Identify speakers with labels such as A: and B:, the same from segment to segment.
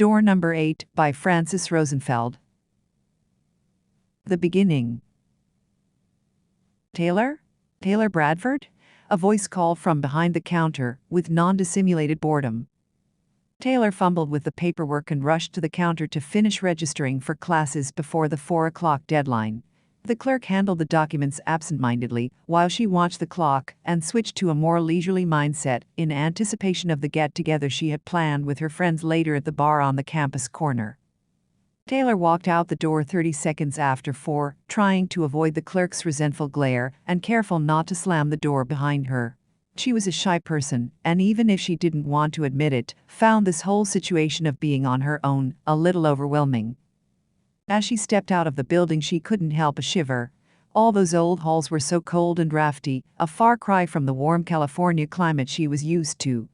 A: Door Number 8 by Francis Rosenfeld. The beginning. Taylor? Taylor Bradford? A voice called from behind the counter, with non-dissimulated boredom. Taylor fumbled with the paperwork and rushed to the counter to finish registering for classes before the 4 o'clock deadline. The clerk handled the documents absentmindedly while she watched the clock and switched to a more leisurely mindset in anticipation of the get-together she had planned with her friends later at the bar on the campus corner. Taylor walked out the door 30 seconds after 4, trying to avoid the clerk's resentful glare and careful not to slam the door behind her. She was a shy person, and even if she didn't want to admit it, found this whole situation of being on her own a little overwhelming. As she stepped out of the building, she couldn't help a shiver. All those old halls were so cold and drafty, a far cry from the warm California climate she was used to.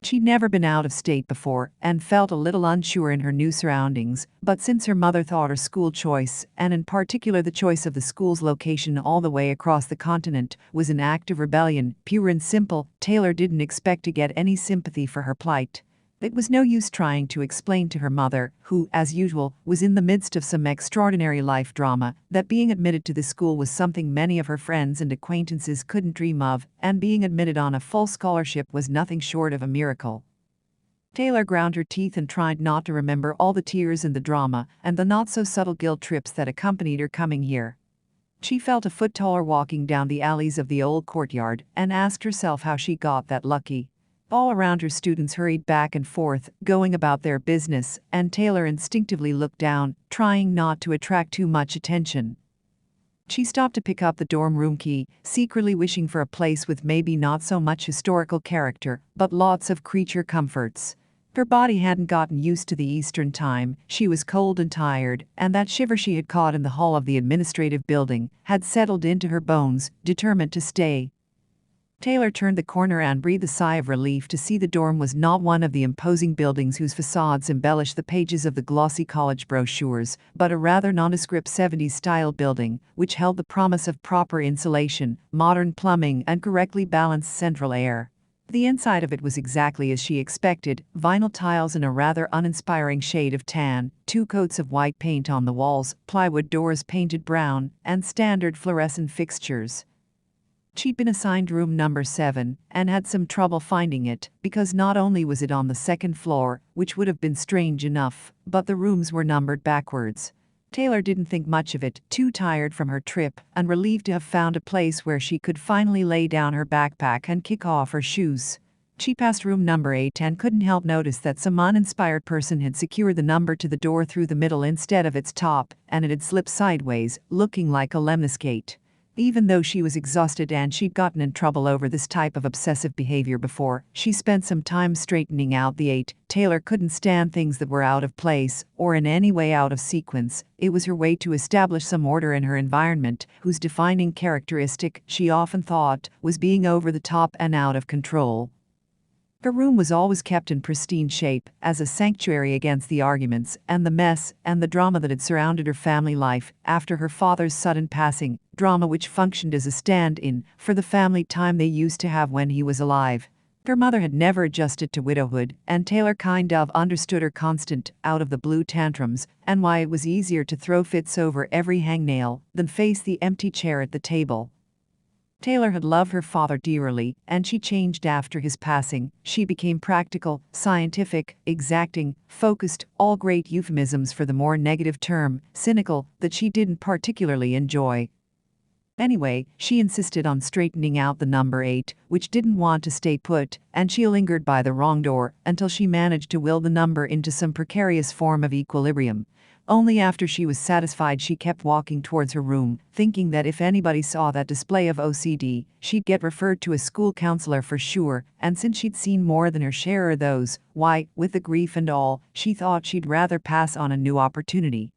A: She'd never been out of state before and felt a little unsure in her new surroundings, but since her mother thought her school choice, and in particular the choice of the school's location all the way across the continent, was an act of rebellion, pure and simple, Taylor didn't expect to get any sympathy for her plight. It was no use trying to explain to her mother, who, as usual, was in the midst of some extraordinary life drama, that being admitted to the school was something many of her friends and acquaintances couldn't dream of, and being admitted on a full scholarship was nothing short of a miracle. Taylor ground her teeth and tried not to remember all the tears and the drama and the not-so-subtle guilt trips that accompanied her coming here. She felt a foot taller walking down the alleys of the old courtyard and asked herself how she got that lucky. All around her, students hurried back and forth, going about their business, and Taylor instinctively looked down, trying not to attract too much attention. She stopped to pick up the dorm room key, secretly wishing for a place with maybe not so much historical character, but lots of creature comforts. Her body hadn't gotten used to the Eastern time, she was cold and tired, and that shiver she had caught in the hall of the administrative building had settled into her bones, determined to stay. Taylor turned the corner and breathed a sigh of relief to see the dorm was not one of the imposing buildings whose facades embellished the pages of the glossy college brochures, but a rather nondescript 70s-style building, which held the promise of proper insulation, modern plumbing, and correctly balanced central air. The inside of it was exactly as she expected: vinyl tiles in a rather uninspiring shade of tan, 2 coats of white paint on the walls, plywood doors painted brown, and standard fluorescent fixtures. She'd been assigned room number 7 and had some trouble finding it, because not only was it on the 2nd floor, which would have been strange enough, but the rooms were numbered backwards. Taylor didn't think much of it, too tired from her trip and relieved to have found a place where she could finally lay down her backpack and kick off her shoes. She passed room number 8 and couldn't help notice that some uninspired person had secured the number to the door through the middle instead of its top, and it had slipped sideways, looking like a lemniscate. Even though she was exhausted and she'd gotten in trouble over this type of obsessive behavior before, she spent some time straightening out the 8. Taylor couldn't stand things that were out of place or in any way out of sequence. It was her way to establish some order in her environment, whose defining characteristic, she often thought, was being over the top and out of control. Her room was always kept in pristine shape, as a sanctuary against the arguments and the mess and the drama that had surrounded her family life after her father's sudden passing, drama which functioned as a stand-in for the family time they used to have when he was alive. Her mother had never adjusted to widowhood, and Taylor kind of understood her constant, out-of-the-blue tantrums, and why it was easier to throw fits over every hangnail than face the empty chair at the table. Taylor had loved her father dearly, and she changed after his passing. She became practical, scientific, exacting, focused, all great euphemisms for the more negative term, cynical, that she didn't particularly enjoy. Anyway, she insisted on straightening out the number 8, which didn't want to stay put, and she lingered by the wrong door until she managed to will the number into some precarious form of equilibrium. Only after she was satisfied she kept walking towards her room, thinking that if anybody saw that display of OCD, she'd get referred to a school counselor for sure, and since she'd seen more than her share of those, why, with the grief and all, she thought she'd rather pass on a new opportunity.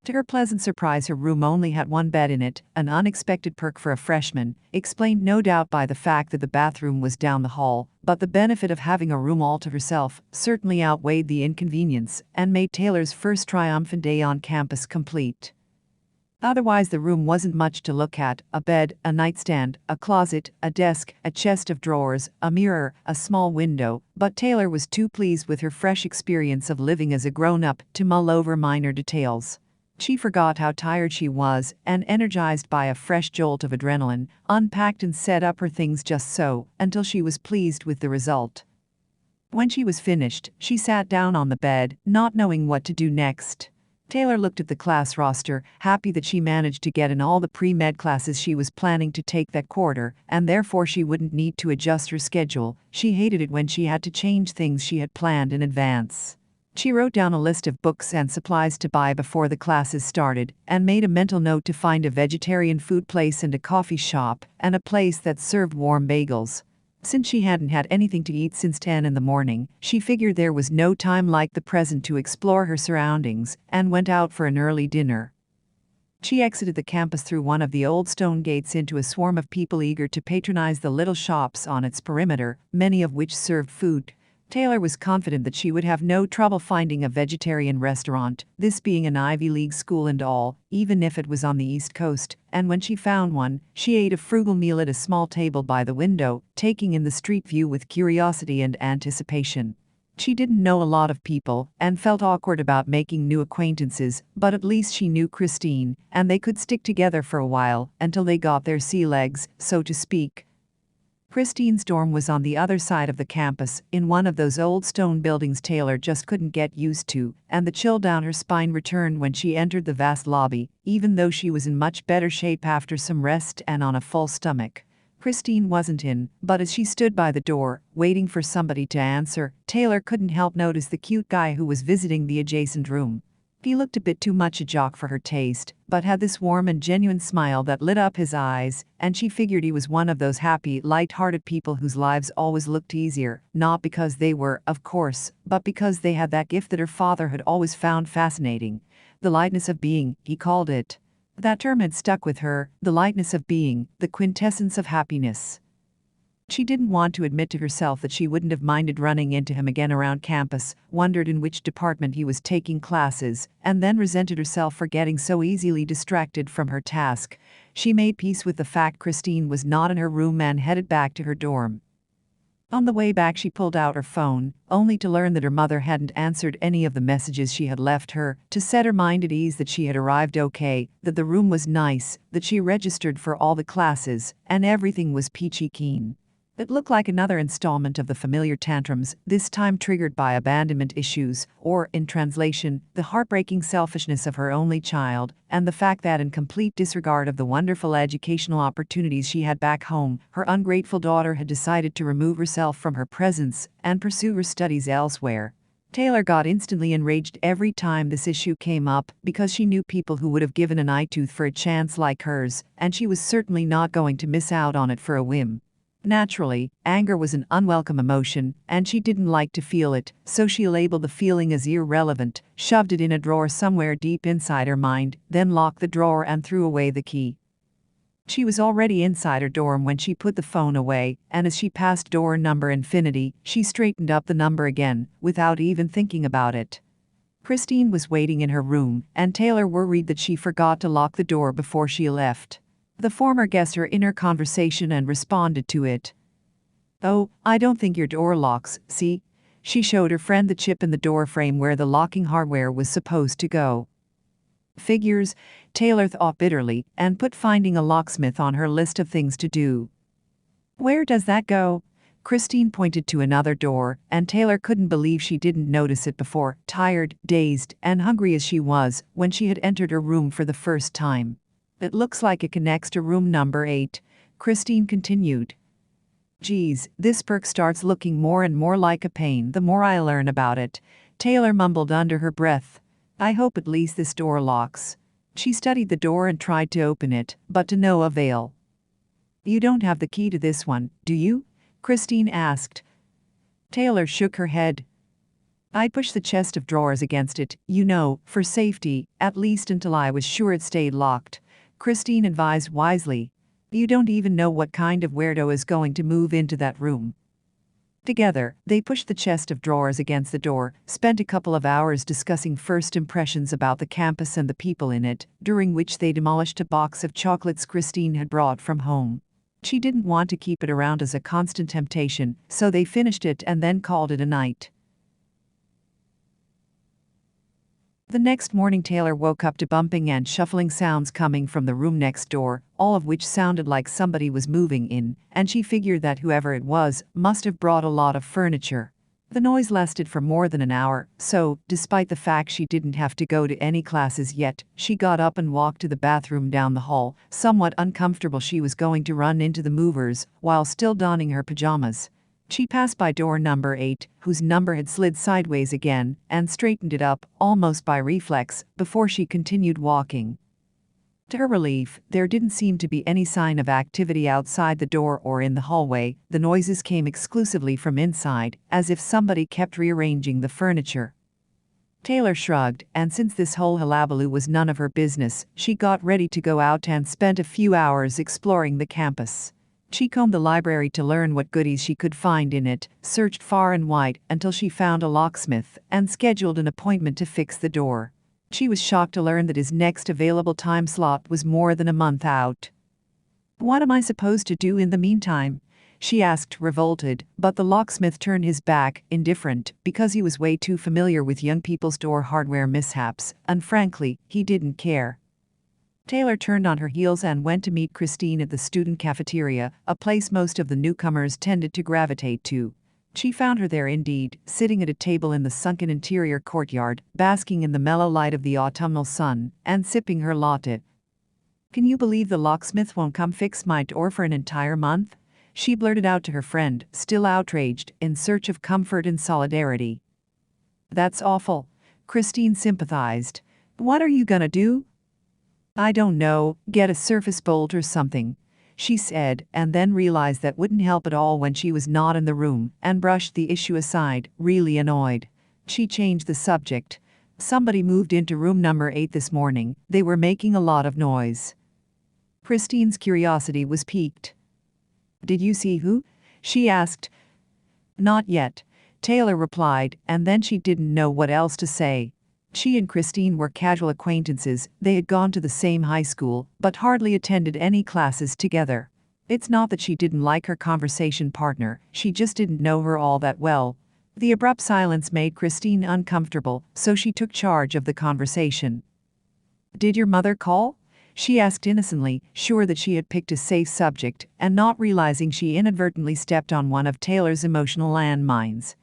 A: To her pleasant surprise, her room only had 1 bed in it, an unexpected perk for a freshman, explained no doubt by the fact that the bathroom was down the hall, but the benefit of having a room all to herself certainly outweighed the inconvenience and made Taylor's first triumphant day on campus complete. Otherwise, the room wasn't much to look at: a bed, a nightstand, a closet, a desk, a chest of drawers, a mirror, a small window. But Taylor was too pleased with her fresh experience of living as a grown-up to mull over minor details. She forgot how tired she was, and energized by a fresh jolt of adrenaline, unpacked and set up her things just so, until she was pleased with the result. When she was finished, she sat down on the bed, not knowing what to do next. Taylor looked at the class roster, happy that she managed to get in all the pre-med classes she was planning to take that quarter, and therefore she wouldn't need to adjust her schedule. She hated it when she had to change things she had planned in advance. She wrote down a list of books and supplies to buy before the classes started, and made a mental note to find a vegetarian food place and a coffee shop, and a place that served warm bagels. Since she hadn't had anything to eat since 10 in the morning, she figured there was no time like the present to explore her surroundings, and went out for an early dinner. She exited the campus through one of the old stone gates into a swarm of people eager to patronize the little shops on its perimeter, many of which served food. Taylor was confident that she would have no trouble finding a vegetarian restaurant, this being an Ivy League school and all, even if it was on the East Coast, and when she found one, she ate a frugal meal at a small table by the window, taking in the street view with curiosity and anticipation. She didn't know a lot of people, and felt awkward about making new acquaintances, but at least she knew Christine, and they could stick together for a while, until they got their sea legs, so to speak. Christine's dorm was on the other side of the campus, in one of those old stone buildings Taylor just couldn't get used to, and the chill down her spine returned when she entered the vast lobby, even though she was in much better shape after some rest and on a full stomach. Christine wasn't in, but as she stood by the door, waiting for somebody to answer, Taylor couldn't help notice the cute guy who was visiting the adjacent room. He looked a bit too much a jock for her taste, but had this warm and genuine smile that lit up his eyes, and she figured he was one of those happy, light-hearted people whose lives always looked easier, not because they were, of course, but because they had that gift that her father had always found fascinating. The lightness of being, he called it. That term had stuck with her, the lightness of being, the quintessence of happiness. She didn't want to admit to herself that she wouldn't have minded running into him again around campus, wondered in which department he was taking classes, and then resented herself for getting so easily distracted from her task. She made peace with the fact Christine was not in her room and headed back to her dorm. On the way back, she pulled out her phone, only to learn that her mother hadn't answered any of the messages she had left her, to set her mind at ease that she had arrived okay, that the room was nice, that she registered for all the classes, and everything was peachy keen. It looked like another installment of the familiar tantrums, this time triggered by abandonment issues, or, in translation, the heartbreaking selfishness of her only child, and the fact that in complete disregard of the wonderful educational opportunities she had back home, her ungrateful daughter had decided to remove herself from her presence and pursue her studies elsewhere. Taylor got instantly enraged every time this issue came up, because she knew people who would have given an eye-tooth for a chance like hers, and she was certainly not going to miss out on it for a whim. Naturally, anger was an unwelcome emotion, and she didn't like to feel it, so she labeled the feeling as irrelevant, shoved it in a drawer somewhere deep inside her mind, then locked the drawer and threw away the key. She was already inside her dorm when she put the phone away, and as she passed door number infinity, she straightened up the number again, without even thinking about it. Christine was waiting in her room, and Taylor worried that she forgot to lock the door before she left. The former guessed her inner conversation and responded to it. "Oh, I don't think your door locks, see?" She showed her friend the chip in the door frame where the locking hardware was supposed to go. Figures, Taylor thought bitterly, and put finding a locksmith on her list of things to do. "Where does that go?" Christine pointed to another door, and Taylor couldn't believe she didn't notice it before, tired, dazed, and hungry as she was, when she had entered her room for the first time. "It looks like it connects to room number 8, Christine continued. "Geez, this perk starts looking more and more like a pain the more I learn about it," Taylor mumbled under her breath. "I hope at least this door locks." She studied the door and tried to open it, but to no avail. "You don't have the key to this one, do you?" Christine asked. Taylor shook her head. "I'd push the chest of drawers against it, for safety, at least until I was sure it stayed locked," Christine advised wisely. "You don't even know what kind of weirdo is going to move into that room." Together, they pushed the chest of drawers against the door, spent a couple of hours discussing first impressions about the campus and the people in it, during which they demolished a box of chocolates Christine had brought from home. She didn't want to keep it around as a constant temptation, so they finished it and then called it a night. The next morning Taylor woke up to bumping and shuffling sounds coming from the room next door, all of which sounded like somebody was moving in, and she figured that whoever it was must have brought a lot of furniture. The noise lasted for more than an hour, so, despite the fact she didn't have to go to any classes yet, she got up and walked to the bathroom down the hall, somewhat uncomfortable she was going to run into the movers while still donning her pajamas. She passed by door number 8, whose number had slid sideways again, and straightened it up, almost by reflex, before she continued walking. To her relief, there didn't seem to be any sign of activity outside the door or in the hallway. The noises came exclusively from inside, as if somebody kept rearranging the furniture. Taylor shrugged, and since this whole hullabaloo was none of her business, she got ready to go out and spent a few hours exploring the campus. She combed the library to learn what goodies she could find in it, searched far and wide until she found a locksmith, and scheduled an appointment to fix the door. She was shocked to learn that his next available time slot was more than a month out. "What am I supposed to do in the meantime?" she asked, revolted, but the locksmith turned his back, indifferent, because he was way too familiar with young people's door hardware mishaps, and frankly, he didn't care. Taylor turned on her heels and went to meet Christine at the student cafeteria, a place most of the newcomers tended to gravitate to. She found her there indeed, sitting at a table in the sunken interior courtyard, basking in the mellow light of the autumnal sun, and sipping her latte. "Can you believe the locksmith won't come fix my door for an entire month?" she blurted out to her friend, still outraged, in search of comfort and solidarity. "That's awful," Christine sympathized. "What are you gonna do?" "I don't know, get a surface bolt or something," she said, and then realized that wouldn't help at all when she was not in the room, and brushed the issue aside, really annoyed. She changed the subject. "Somebody moved into room number 8 this morning. They were making a lot of noise." Christine's curiosity was piqued. "Did you see who?" she asked. "Not yet," Taylor replied, and then she didn't know what else to say. She and Christine were casual acquaintances. They had gone to the same high school, but hardly attended any classes together. It's not that she didn't like her conversation partner, she just didn't know her all that well. The abrupt silence made Christine uncomfortable, so she took charge of the conversation. "Did your mother call?" she asked innocently, sure that she had picked a safe subject, and not realizing she inadvertently stepped on one of Taylor's emotional landmines.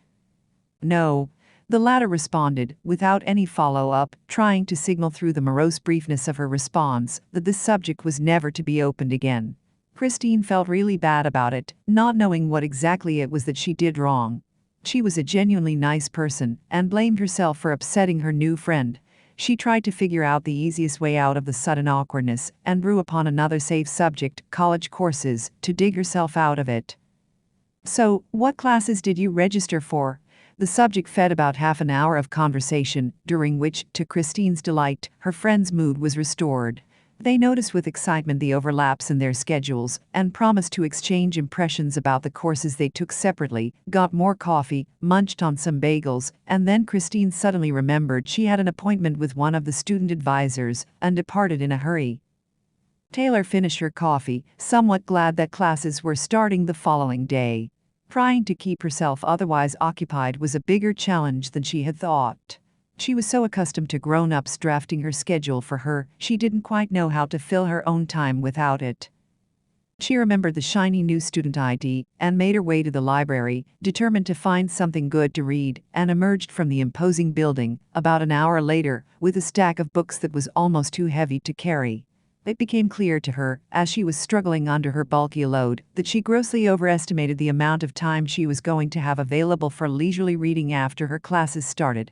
A: "No," the latter responded, without any follow-up, trying to signal through the morose briefness of her response that this subject was never to be opened again. Christine felt really bad about it, not knowing what exactly it was that she did wrong. She was a genuinely nice person, and blamed herself for upsetting her new friend. She tried to figure out the easiest way out of the sudden awkwardness, and drew upon another safe subject, college courses, to dig herself out of it. "So, what classes did you register for?" The subject fed about half an hour of conversation, during which, to Christine's delight, her friend's mood was restored. They noticed with excitement the overlaps in their schedules, and promised to exchange impressions about the courses they took separately, got more coffee, munched on some bagels, and then Christine suddenly remembered she had an appointment with one of the student advisors, and departed in a hurry. Taylor finished her coffee, somewhat glad that classes were starting the following day. Trying to keep herself otherwise occupied was a bigger challenge than she had thought. She was so accustomed to grown-ups drafting her schedule for her, she didn't quite know how to fill her own time without it. She remembered the shiny new student ID, and made her way to the library, determined to find something good to read, and emerged from the imposing building, about an hour later, with a stack of books that was almost too heavy to carry. It became clear to her, as she was struggling under her bulky load, that she grossly overestimated the amount of time she was going to have available for leisurely reading after her classes started.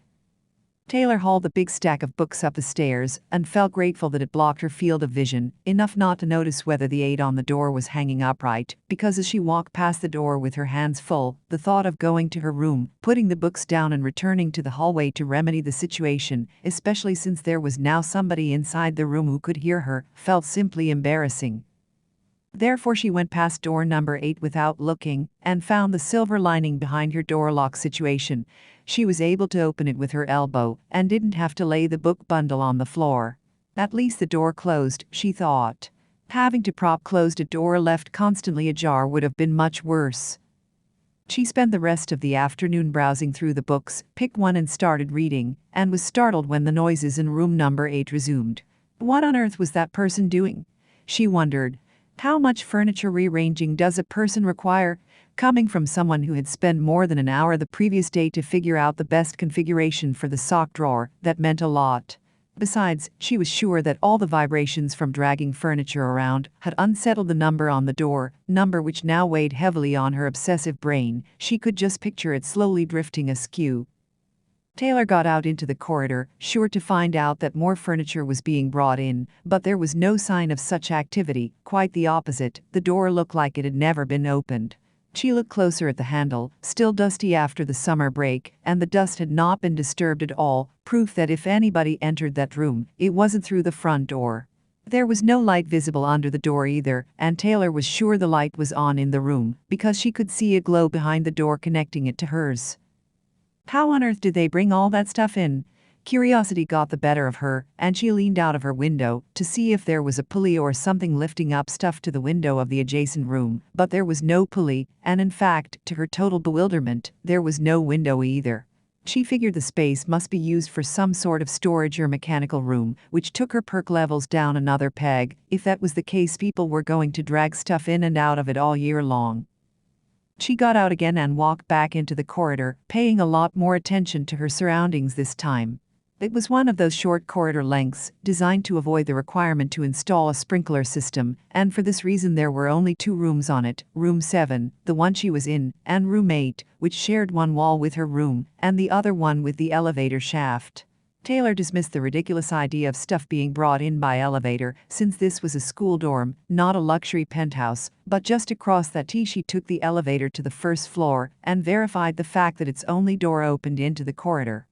A: Taylor hauled the big stack of books up the stairs, and felt grateful that it blocked her field of vision, enough not to notice whether the 8 on the door was hanging upright, because as she walked past the door with her hands full, the thought of going to her room, putting the books down and returning to the hallway to remedy the situation, especially since there was now somebody inside the room who could hear her, felt simply embarrassing. Therefore she went past door number 8 without looking and found the silver lining behind her door lock situation. She was able to open it with her elbow and didn't have to lay the book bundle on the floor. At least the door closed, she thought. Having to prop closed a door left constantly ajar would have been much worse. She spent the rest of the afternoon browsing through the books, picked one and started reading, and was startled when the noises in room number 8 resumed. What on earth was that person doing? She wondered. How much furniture rearranging does a person require? Coming from someone who had spent more than an hour the previous day to figure out the best configuration for the sock drawer, that meant a lot. Besides, she was sure that all the vibrations from dragging furniture around had unsettled the number on the door, number which now weighed heavily on her obsessive brain. She could just picture it slowly drifting askew. Taylor got out into the corridor, sure to find out that more furniture was being brought in, but there was no sign of such activity. Quite the opposite, the door looked like it had never been opened. She looked closer at the handle, still dusty after the summer break, and the dust had not been disturbed at all, proof that if anybody entered that room, it wasn't through the front door. There was no light visible under the door either, and Taylor was sure the light was on in the room, because she could see a glow behind the door connecting it to hers. How on earth did they bring all that stuff in? Curiosity got the better of her, and she leaned out of her window to see if there was a pulley or something lifting up stuff to the window of the adjacent room, but there was no pulley, and in fact, to her total bewilderment, there was no window either. She figured the space must be used for some sort of storage or mechanical room, which took her perk levels down another peg. If that was the case, people were going to drag stuff in and out of it all year long. She got out again and walked back into the corridor, paying a lot more attention to her surroundings this time. It was one of those short corridor lengths, designed to avoid the requirement to install a sprinkler system, and for this reason there were only 2 rooms on it, room 7, the one she was in, and room 8, which shared one wall with her room, and the other one with the elevator shaft. Taylor dismissed the ridiculous idea of stuff being brought in by elevator, since this was a school dorm, not a luxury penthouse, but just across that she took the elevator to the first floor and verified the fact that its only door opened into the corridor.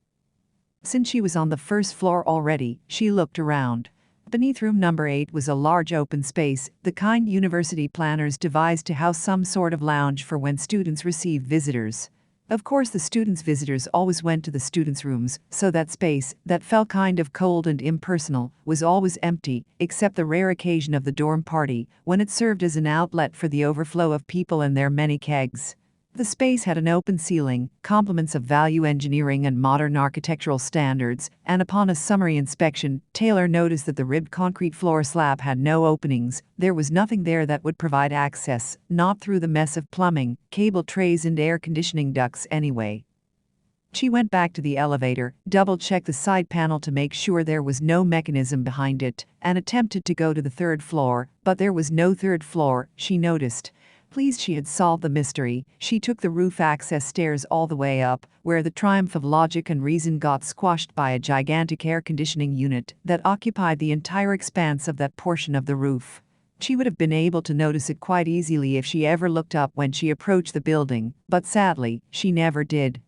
A: Since she was on the first floor already, she looked around. Beneath room number 8 was a large open space, the kind university planners devised to house some sort of lounge for when students received visitors. Of course, the students' visitors always went to the students' rooms, so that space, that felt kind of cold and impersonal, was always empty, except the rare occasion of the dorm party, when it served as an outlet for the overflow of people and their many kegs. The space had an open ceiling, complements of value engineering and modern architectural standards, and upon a summary inspection, Taylor noticed that the ribbed concrete floor slab had no openings. There was nothing there that would provide access, not through the mess of plumbing, cable trays and air conditioning ducts anyway. She went back to the elevator, double-checked the side panel to make sure there was no mechanism behind it, and attempted to go to the 3rd floor, but there was no 3rd floor, she noticed. Pleased she had solved the mystery, she took the roof access stairs all the way up, where the triumph of logic and reason got squashed by a gigantic air conditioning unit that occupied the entire expanse of that portion of the roof. She would have been able to notice it quite easily if she ever looked up when she approached the building, but sadly, she never did.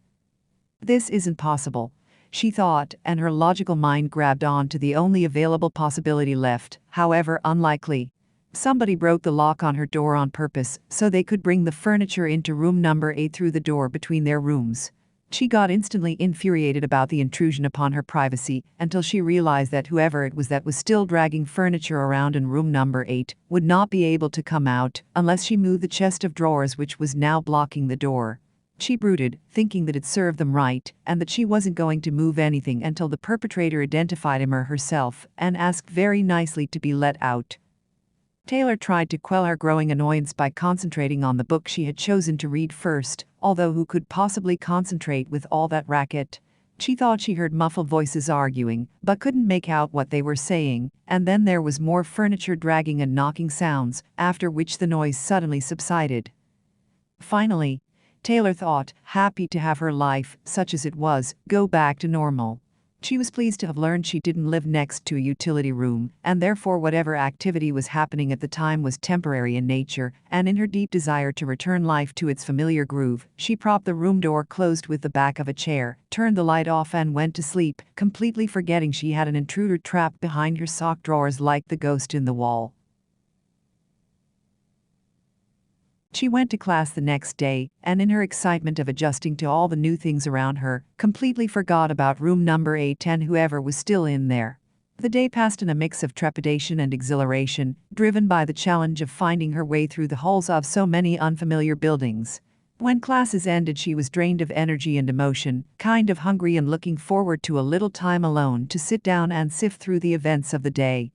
A: This isn't possible, she thought, and her logical mind grabbed on to the only available possibility left, however unlikely. Somebody broke the lock on her door on purpose so they could bring the furniture into room number 8 through the door between their rooms. She got instantly infuriated about the intrusion upon her privacy until she realized that whoever it was that was still dragging furniture around in room number 8 would not be able to come out unless she moved the chest of drawers which was now blocking the door. She brooded, thinking that it served them right and that she wasn't going to move anything until the perpetrator identified him or herself and asked very nicely to be let out. Taylor tried to quell her growing annoyance by concentrating on the book she had chosen to read first, although who could possibly concentrate with all that racket? She thought she heard muffled voices arguing, but couldn't make out what they were saying, and then there was more furniture dragging and knocking sounds, after which the noise suddenly subsided. Finally, Taylor thought, happy to have her life, such as it was, go back to normal. She was pleased to have learned she didn't live next to a utility room, and therefore whatever activity was happening at the time was temporary in nature, and in her deep desire to return life to its familiar groove, she propped the room door closed with the back of a chair, turned the light off and went to sleep, completely forgetting she had an intruder trapped behind her sock drawers like the ghost in the wall. She went to class the next day, and in her excitement of adjusting to all the new things around her, completely forgot about room number 8 and whoever was still in there. The day passed in a mix of trepidation and exhilaration, driven by the challenge of finding her way through the halls of so many unfamiliar buildings. When classes ended, she was drained of energy and emotion, kind of hungry and looking forward to a little time alone to sit down and sift through the events of the day.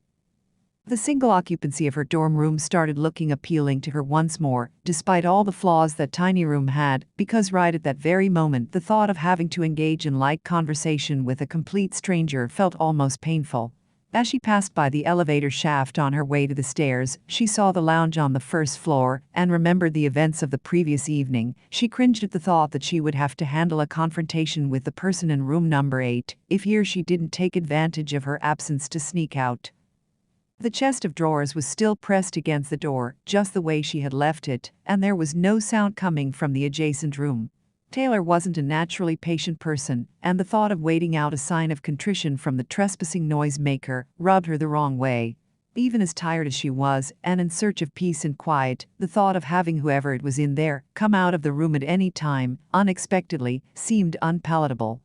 A: The single occupancy of her dorm room started looking appealing to her once more, despite all the flaws that tiny room had, because right at that very moment the thought of having to engage in light conversation with a complete stranger felt almost painful. As she passed by the elevator shaft on her way to the stairs, she saw the lounge on the first floor and remembered the events of the previous evening. She cringed at the thought that she would have to handle a confrontation with the person in room number 8 if here she didn't take advantage of her absence to sneak out. The chest of drawers was still pressed against the door, just the way she had left it, and there was no sound coming from the adjacent room. Taylor wasn't a naturally patient person, and the thought of waiting out a sign of contrition from the trespassing noisemaker rubbed her the wrong way. Even as tired as she was, and in search of peace and quiet, the thought of having whoever it was in there come out of the room at any time, unexpectedly, seemed unpalatable.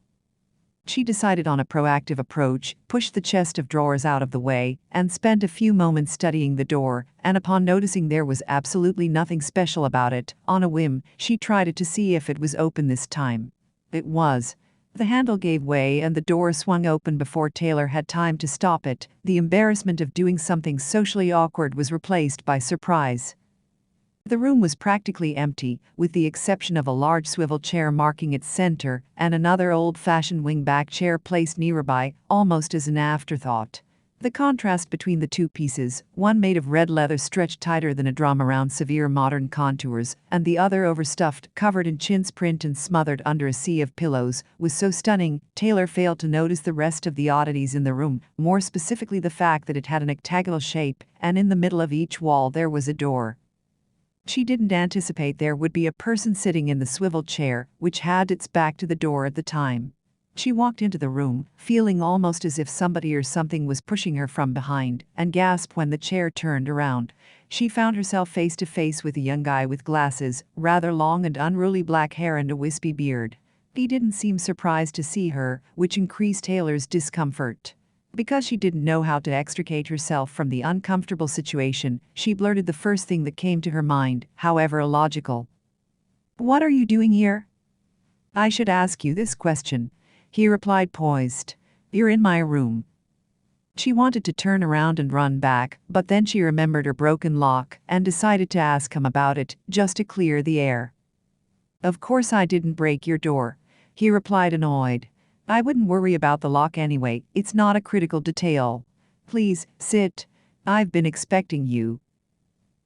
A: She decided on a proactive approach, pushed the chest of drawers out of the way, and spent a few moments studying the door, and upon noticing there was absolutely nothing special about it, on a whim, she tried it to see if it was open this time. It was. The handle gave way and the door swung open before Taylor had time to stop it. The embarrassment of doing something socially awkward was replaced by surprise. The room was practically empty, with the exception of a large swivel chair marking its center and another old-fashioned wing-back chair placed nearby, almost as an afterthought. The contrast between the two pieces, one made of red leather stretched tighter than a drum around severe modern contours, and the other overstuffed, covered in chintz print and smothered under a sea of pillows, was so stunning, Taylor failed to notice the rest of the oddities in the room, more specifically the fact that it had an octagonal shape, and in the middle of each wall there was a door. She didn't anticipate there would be a person sitting in the swivel chair, which had its back to the door at the time. She walked into the room, feeling almost as if somebody or something was pushing her from behind, and gasped when the chair turned around. She found herself face to face with a young guy with glasses, rather long and unruly black hair and a wispy beard. He didn't seem surprised to see her, which increased Taylor's discomfort. Because she didn't know how to extricate herself from the uncomfortable situation, she blurted the first thing that came to her mind, however illogical. "What are you doing here?" "I should ask you this question," he replied, poised. "You're in my room." She wanted to turn around and run back, but then she remembered her broken lock and decided to ask him about it, just to clear the air. "Of course I didn't break your door," he replied, annoyed. "I wouldn't worry about the lock anyway, it's not a critical detail. Please, sit. I've been expecting you."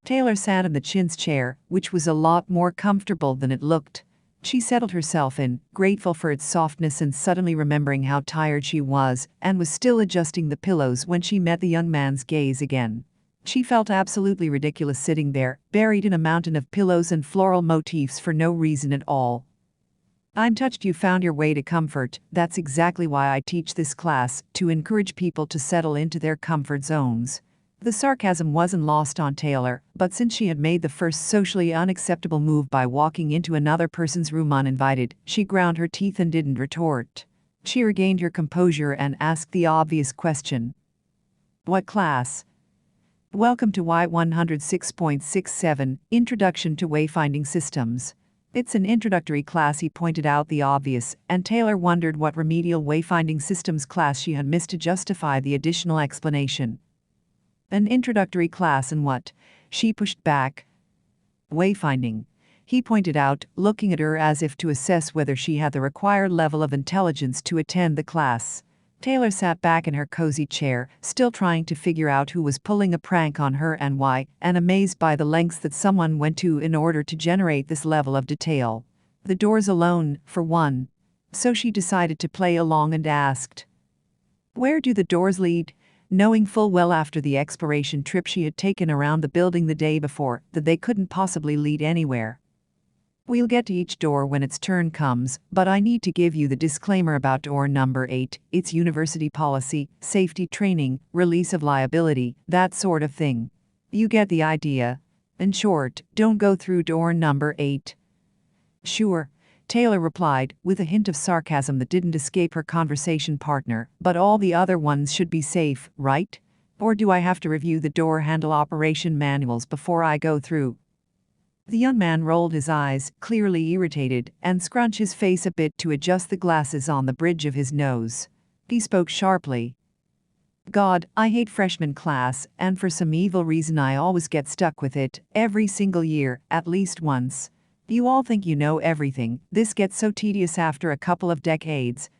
A: Taylor sat in the chintz chair, which was a lot more comfortable than it looked. She settled herself in, grateful for its softness and suddenly remembering how tired she was, and was still adjusting the pillows when she met the young man's gaze again. She felt absolutely ridiculous sitting there, buried in a mountain of pillows and floral motifs for no reason at all. "I'm touched you found your way to comfort. That's exactly why I teach this class, to encourage people to settle into their comfort zones." The sarcasm wasn't lost on Taylor, but since she had made the first socially unacceptable move by walking into another person's room uninvited, she ground her teeth and didn't retort. She regained her composure and asked the obvious question. "What class?" "Welcome to Y106.67, Introduction to Wayfinding Systems." It's an introductory class. He pointed out the obvious, and Taylor wondered what remedial wayfinding systems class she had missed to justify the additional explanation. "An introductory class in what?" she pushed back. "Wayfinding," he pointed out, looking at her as if to assess whether she had the required level of intelligence to attend the class. Taylor sat back in her cozy chair, still trying to figure out who was pulling a prank on her and why, and amazed by the lengths that someone went to in order to generate this level of detail. The doors alone, for one. So she decided to play along and asked, "Where do the doors lead?" knowing full well after the exploration trip she had taken around the building the day before that they couldn't possibly lead anywhere. "We'll get to each door when its turn comes, but I need to give you the disclaimer about door number 8, it's university policy, safety training, release of liability, that sort of thing. You get the idea." In short, don't go through door number 8. Sure, Taylor replied, with a hint of sarcasm that didn't escape her conversation partner, but all the other ones should be safe, right? Or do I have to review the door handle operation manuals before I go through? The young man rolled his eyes, clearly irritated, and scrunched his face a bit to adjust the glasses on the bridge of his nose. He spoke sharply. God, I hate freshman class, and for some evil reason I always get stuck with it, every single year, at least once. You all think you know everything. This gets so tedious after a couple of decades.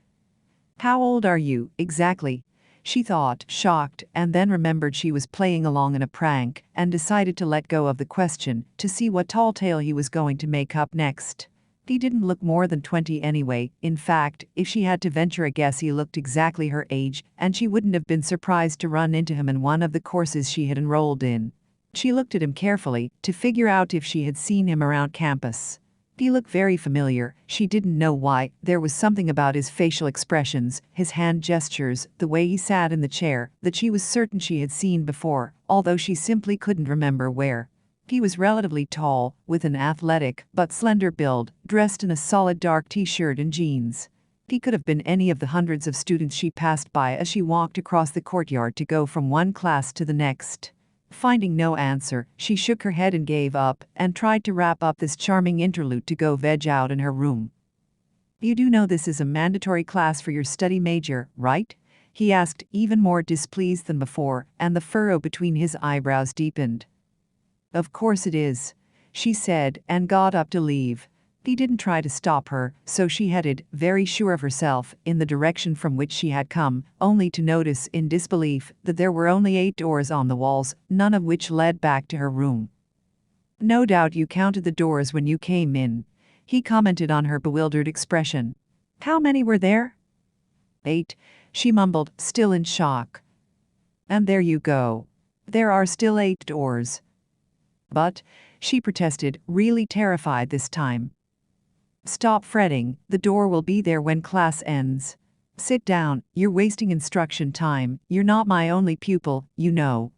A: How old are you, exactly? She thought, shocked, and then remembered she was playing along in a prank, and decided to let go of the question, to see what tall tale he was going to make up next. He didn't look more than 20 anyway. In fact, if she had to venture a guess, he looked exactly her age, and she wouldn't have been surprised to run into him in one of the courses she had enrolled in. She looked at him carefully, to figure out if she had seen him around campus. He looked very familiar. She didn't know why. There was something about his facial expressions, his hand gestures, the way he sat in the chair, that she was certain she had seen before, although she simply couldn't remember where. He was relatively tall, with an athletic but slender build, dressed in a solid dark t-shirt and jeans. He could have been any of the hundreds of students she passed by as she walked across the courtyard to go from one class to the next. Finding no answer, she shook her head and gave up, and tried to wrap up this charming interlude to go veg out in her room. You do know this is a mandatory class for your study major, right? He asked, even more displeased than before, and the furrow between his eyebrows deepened. Of course it is, she said, and got up to leave. He didn't try to stop her, so she headed, very sure of herself, in the direction from which she had come, only to notice, in disbelief, that there were only 8 doors on the walls, none of which led back to her room. No doubt you counted the doors when you came in, he commented on her bewildered expression. How many were there? 8, she mumbled, still in shock. And there you go. There are still 8 doors. But, she protested, really terrified this time. Stop fretting, the door will be there when class ends. Sit down, you're wasting instruction time, you're not my only pupil, you know.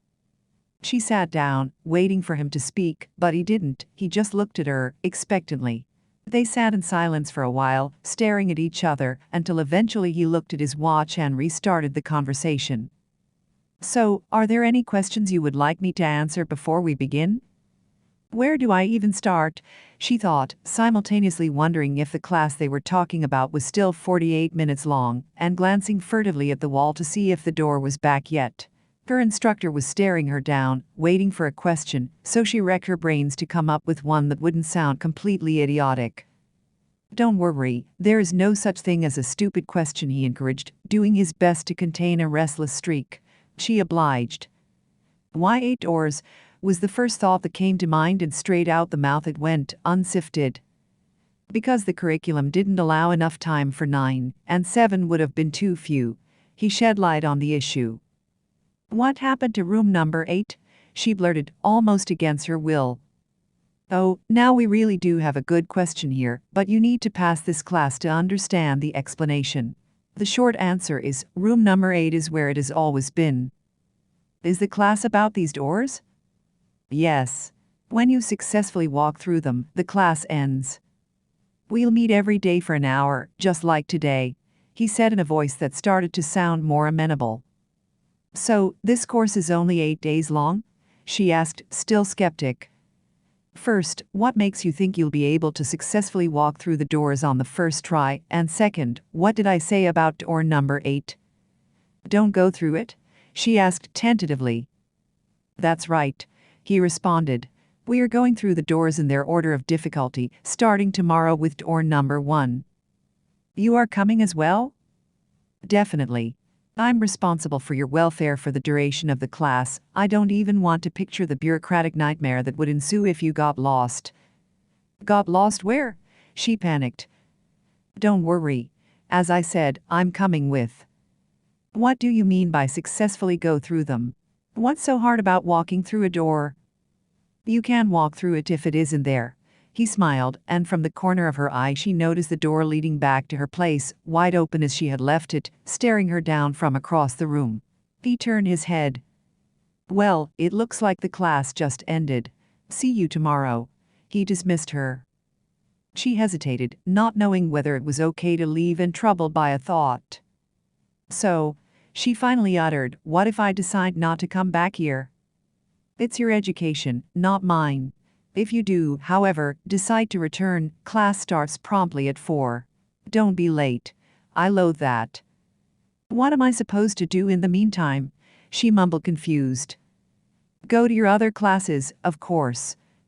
A: She sat down, waiting for him to speak, but he didn't. He just looked at her, expectantly. They sat in silence for a while, staring at each other, until eventually he looked at his watch and restarted the conversation. So, are there any questions you would like me to answer before we begin? Where do I even start? She thought, simultaneously wondering if the class they were talking about was still 48 minutes long, and glancing furtively at the wall to see if the door was back yet. Her instructor was staring her down, waiting for a question, so she racked her brains to come up with one that wouldn't sound completely idiotic. Don't worry, there is no such thing as a stupid question, he encouraged, doing his best to contain a restless streak. She obliged. Why 8 doors? Was the first thought that came to mind, and straight out the mouth it went, unsifted. Because the curriculum didn't allow enough time for 9, and 7 would have been too few. He shed light on the issue. What happened to room number 8? She blurted, almost against her will. Oh, now we really do have a good question here, but you need to pass this class to understand the explanation. The short answer is, room number 8 is where it has always been. Is the class about these doors? Yes. When you successfully walk through them, the class ends. We'll meet every day for an hour, just like today, he said in a voice that started to sound more amenable. So, this course is only 8 days long? She asked, still skeptic. First, what makes you think you'll be able to successfully walk through the doors on the first try? And second, what did I say about door number 8? Don't go through it? She asked tentatively. That's right, he responded. We are going through the doors in their order of difficulty, starting tomorrow with door number 1. You are coming as well? Definitely. I'm responsible for your welfare for the duration of the class. I don't even want to picture the bureaucratic nightmare that would ensue if you got lost. Got lost where? She panicked. Don't worry. As I said, I'm coming with. What do you mean by successfully go through them? What's so hard about walking through a door? You can walk through it if it isn't there. He smiled, and from the corner of her eye she noticed the door leading back to her place, wide open as she had left it, staring her down from across the room. He turned his head. Well, it looks like the class just ended. See you tomorrow. He dismissed her. She hesitated, not knowing whether it was okay to leave and troubled by a thought. So, she finally uttered, "What if I decide not to come back here? It's your education, not mine. If you do, however, decide to return, class starts promptly at 4. Don't be late. I loathe that." "What am I supposed to do in the meantime?" she mumbled, confused. "Go to your other classes, of course.